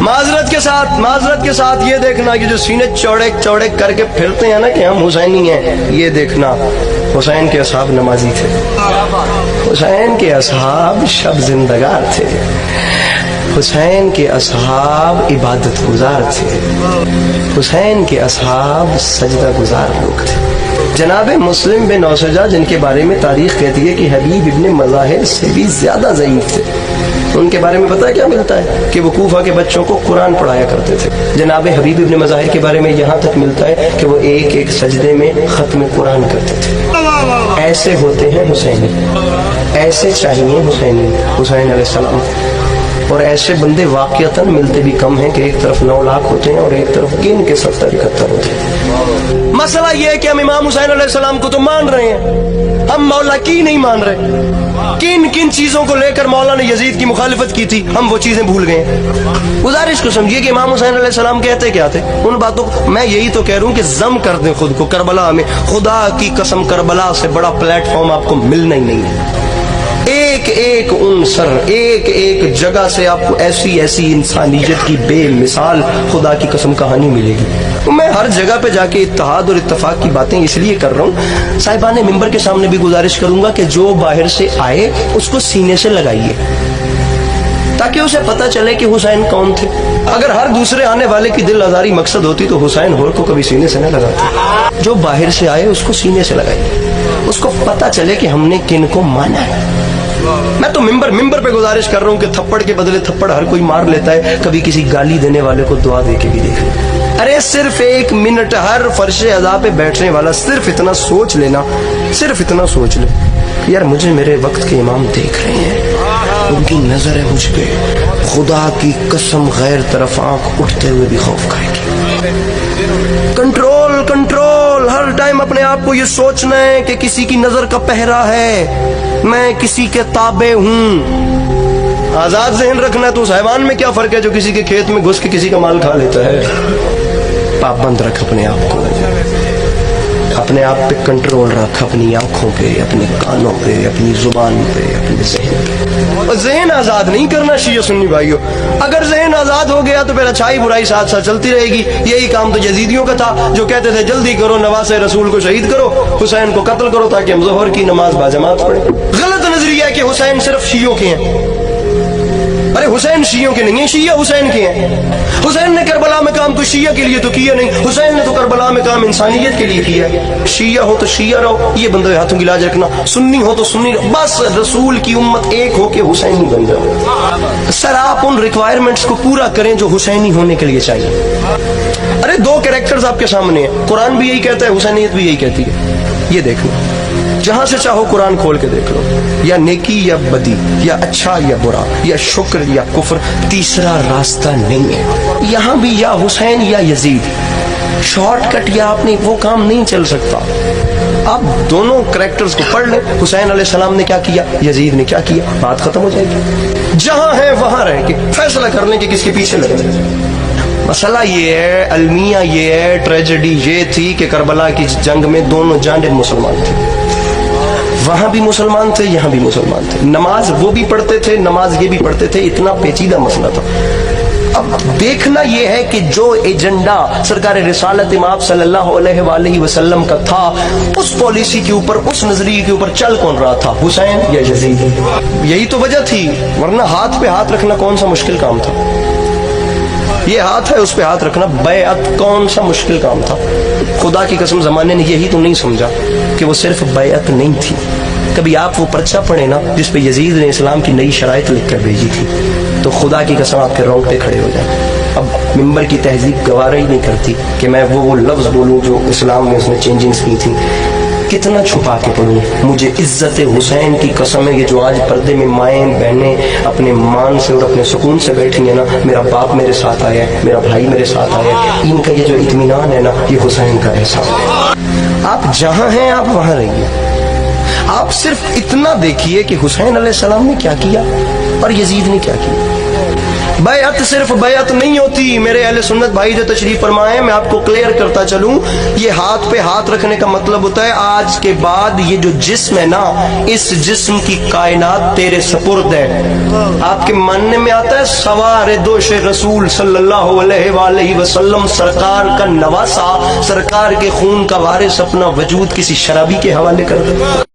معذرت کے ساتھ یہ دیکھنا کہ جو سینے چوڑے چوڑے کر کے پھرتے ہیں نا کہ ہم حسینی ہیں، یہ دیکھنا حسین کے اصحاب نمازی تھے، حسین کے اصحاب شب زندگار تھے، حسین کے اصحاب عبادت گزار تھے، حسین کے اصحاب سجدہ گزار لوگ تھے۔ جناب مسلم بن اوسجہ جن کے بارے میں تاریخ کہتی ہے کہ حبیب ابن مظاہر سے بھی زیادہ ضعیف تھے، ان کے بارے میں پتہ کیا ملتا ہے کہ وہ کوفہ کے بچوں کو قرآن پڑھایا کرتے تھے۔ جناب حبیب ابن مظاہر کے بارے میں یہاں تک ملتا ہے کہ وہ ایک ایک سجدے میں ختم قرآن کرتے تھے۔ ایسے ہوتے ہیں حسینی، ایسے چاہیے حسینی، حسین علیہ السلام۔ اور ایسے بندے واقعتاً ملتے بھی کم ہیں کہ ایک طرف 9 لاکھ ہوتے ہیں اور ایک طرف گن کے 70-71 ہوتے ہیں۔ مسئلہ یہ ہے کہ ہم امام حسین علیہ السلام کو تو مان رہے ہیں، ہم مولا کی نہیں مان رہے۔ کن چیزوں کو لے کر مولا نے یزید کی مخالفت کی تھی ہم وہ چیزیں بھول گئے ہیں۔ گزارش کو سمجھیے کہ امام حسین علیہ السلام کہتے کیا تھے، ان باتوں کو میں یہی تو کہہ رہا ہوں کہ ضم کر دیں خود کو کربلا میں۔ خدا کی قسم کربلا سے بڑا پلیٹ فارم آپ کو ملنا ہی نہیں ہے۔ ایک ایک عنصر، ایک ایک جگہ سے آپ کو ایسی انسانیت کی بے مثال خدا کی قسم کہانی ملے گی۔ میں ہر جگہ پہ جا کے اتحاد اور اتفاق کی باتیں اس لیے کر رہا ہوں، صاحبان ممبر کے سامنے بھی گزارش کروں گا کہ جو باہر سے آئے اس کو سینے سے لگائیے تاکہ اسے پتہ چلے کہ حسین کون تھے۔ اگر ہر دوسرے آنے والے کی دل آزاری مقصد ہوتی تو حسین ہور کو کبھی سینے سے نہ لگاتے۔ جو باہر سے آئے اس کو سینے سے لگائیے، اس کو پتہ چلے کہ ہم نے کن کو مانا ہے۔ میں تو ممبر پہ گزارش کر رہا ہوں کہ تھپڑ کے بدلے تھپڑ ہر کوئی مار لیتا ہے، کبھی کسی گالی دینے والے کو دعا دے کے بھی دیکھ لیں۔ ارے صرف 1 منٹ ہر فرش عزا پہ بیٹھنے والا صرف اتنا سوچ لینا، صرف اتنا سوچ لے یار مجھے میرے وقت کے امام دیکھ رہے ہیں، ان کی نظر ہے مجھ پہ، خدا کی قسم غیر طرف آنکھ اٹھتے ہوئے بھی خوف کھائے گی۔ کنٹرول، ہر ٹائم اپنے آپ کو یہ سوچنا ہے کہ کسی کی نظر کا پہرا ہے، میں کسی کے تابع ہوں۔ آزاد ذہن رکھنا ہے تو اس حیوان میں کیا فرق ہے جو کسی کے کھیت میں گھس کے کسی کا مال کھا لیتا ہے۔ پابند رکھ اپنے آپ کو، اپنے آپ پہ کنٹرول رکھ، اپنی آنکھوں پہ، اپنے کانوں پہ، اپنی زبان پہ، اپنے ذہن پہ۔ ذہن آزاد نہیں کرنا شیعہ سنی بھائیوں، اگر ذہن آزاد ہو گیا تو پھر اچھائی برائی ساتھ ساتھ چلتی رہے گی۔ یہی کام تو یزیدیوں کا تھا جو کہتے تھے جلدی کرو نواسے رسول کو شہید کرو، حسین کو قتل کرو تاکہ ہم ظہر کی نماز باجماعت پڑھیں۔ غلط نظریہ ہے کہ حسین صرف شیعوں کے ہیں۔ ارے حسین شیعوں کے نہیں ہیں، شیعہ حسین کے ہیں۔ حسین نے کربلا میں کام تو شیعہ کے لیے تو کیا نہیں، حسین نے تو کربلا میں کام انسانیت کے لیے کیا۔ شیعہ ہو تو شیعہ رہو، یہ بندے ہاتھوں کی لاج رکھنا، سنی ہو تو سنی رہو، بس رسول کی امت ایک ہو کے حسینی بن جاؤ۔ سر آپ ان ریکوائرمنٹس کو پورا کریں جو حسینی ہونے کے لیے چاہیے۔ ارے 2 کریکٹرز آپ کے سامنے ہیں، قرآن بھی یہی کہتا ہے، حسینیت بھی یہی کہتی ہے۔ یہ دیکھنا، جہاں سے چاہو قرآن کھول کے دیکھ لو، یا نیکی یا بدی، یا اچھا یا برا، یا شکر یا کفر، تیسرا راستہ نہیں ہے۔ یہاں بھی یا حسین یا یزید، شارٹ کٹ یا آپ نے وہ کام نہیں چل سکتا۔ آپ دونوں کریکٹرز کو پڑھ لیں، حسین علیہ السلام نے کیا کیا، یزید نے کیا کیا، بات ختم ہو جائے گی۔ جہاں ہے وہاں رہ کے فیصلہ کر لیں کہ کس کے پیچھے لگے۔ مسئلہ یہ ہے، المیہ یہ ہے، ٹریجڈی یہ تھی کہ کربلا کی جنگ میں دونوں جانب مسلمان تھے، وہاں بھی مسلمان تھے، یہاں بھی مسلمان تھے، نماز وہ بھی پڑھتے تھے، نماز یہ بھی پڑھتے تھے، اتنا پیچیدہ مسئلہ تھا۔ اب دیکھنا یہ ہے کہ جو ایجنڈا سرکار رسالت امام صلی اللہ علیہ وآلہ وسلم کا تھا، اس پالیسی کے اوپر، اس نظریے کے اوپر چل کون رہا تھا، حسین یا یزید؟ یہی تو وجہ تھی، ورنہ ہاتھ پہ ہاتھ رکھنا کون سا مشکل کام تھا؟ یہ ہاتھ ہے، اس پہ ہاتھ رکھنا بیعت کون سا مشکل کام تھا؟ خدا کی قسم زمانے نے یہی تو نہیں سمجھا کہ وہ صرف بیعت نہیں تھی۔ کبھی آپ وہ پرچہ پڑھیں نا جس پہ یزید نے اسلام کی نئی شرائط لکھ کر بھیجی تھی، تو خدا کی قسم آپ کے رونگٹے کھڑے ہو جائیں۔ اب ممبر کی تہذیب گوارا ہی نہیں کرتی کہ میں وہ لفظ بولوں جو اسلام میں اس نے چینجنگز کی تھی۔ کتنا چھپا کے پڑھوں، مجھے عزت حسین کی قسم ہے، یہ جو آج پردے میں مائیں بہنیں اپنے مان سے اور اپنے سکون سے بیٹھی ہیں نا، میرا باپ میرے ساتھ آیا ہے، میرا بھائی میرے ساتھ آیا ہے، ان کا یہ جو اطمینان ہے نا، یہ حسین کا احسان ہے۔ آپ جہاں ہیں آپ وہاں رہیے، آپ صرف اتنا دیکھیے کہ حسین علیہ السلام نے کیا کیا اور یزید نے کیا کیا۔ بیعت صرف بیعت نہیں ہوتی میرے اہل سنت بھائی جو تشریف فرمائے، میں آپ کو کلیئر کرتا چلوں، یہ ہاتھ پہ ہاتھ رکھنے کا مطلب ہوتا ہے آج کے بعد یہ جو جسم ہے نا، اس جسم کی کائنات تیرے سپرد ہے۔ آپ کے ماننے میں آتا ہے سوار دوش رسول صلی اللہ علیہ وآلہ وسلم سرکار کا نواسا، سرکار کے خون کا وارث اپنا وجود کسی شرابی کے حوالے کر دے؟